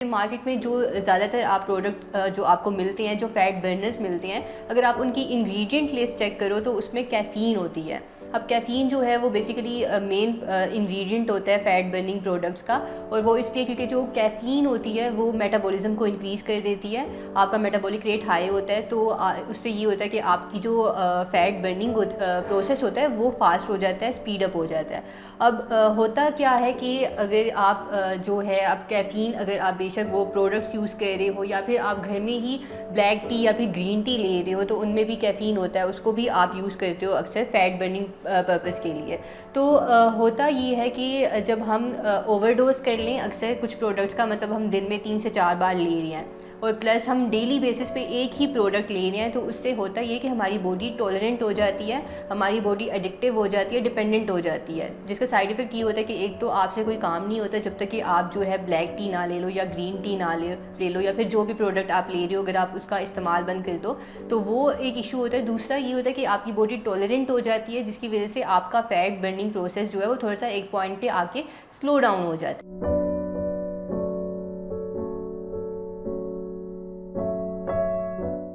Market में जो ज़्यादातर आप प्रोडक्ट जो आपको मिलते हैं, जो फैट बर्नर्स मिलते हैं, अगर आप उनकी इंग्रेडिएंट लिस्ट चेक करो तो उसमें कैफ़ीन होती है। अब कैफ़ीन जो है वो बेसिकली मेन इंग्रेडिएंट होता है फ़ैट बर्निंग प्रोडक्ट्स का, और वो इसलिए क्योंकि जो कैफ़ीन होती है वो मेटाबॉलिज्म को इंक्रीज़ कर देती है। आपका मेटाबॉलिक रेट हाई होता है, तो उससे ये होता है कि आपकी जो फ़ैट बर्निंग प्रोसेस होता है वो फास्ट हो जाता है, स्पीड अप हो जाता है। अब होता क्या है कि अगर आप जो है अब कैफ़ीन, अगर आप बेशक वो प्रोडक्ट्स यूज़ कर रहे हो या फिर आप घर में ही ब्लैक टी या फिर ग्रीन टी ले रहे हो, तो उनमें भी कैफ़ीन होता है, उसको भी आप यूज़ करते हो अक्सर फ़ैट बर्निंग पर्पस के लिए। तो होता ये है कि जब हम ओवरडोज कर लें अक्सर कुछ प्रोडक्ट्स का, मतलब हम दिन में 3 से 4 बार ले रहे हैं और प्लस हम डेली बेसिस पे एक ही प्रोडक्ट ले रहे हैं, तो उससे होता ये कि हमारी बॉडी टॉलरेंट हो जाती है, हमारी बॉडी एडिक्टिव हो जाती है, डिपेंडेंट हो जाती है, जिसका साइड इफ़ेक्ट ये होता है कि एक तो आपसे कोई काम नहीं होता जब तक कि आप जो है ब्लैक टी ना ले लो या ग्रीन टी ना ले लो, या फिर जो भी प्रोडक्ट आप ले रहे हो अगर आप उसका इस्तेमाल बंद कर दो तो वो एक इशू होता है। दूसरा ये होता है कि आपकी बॉडी टॉलरेंट हो जाती है, जिसकी वजह से आपका फैट बर्निंग प्रोसेस जो है वो थोड़ा सा एक पॉइंट पर आके स्लो डाउन हो जाता है।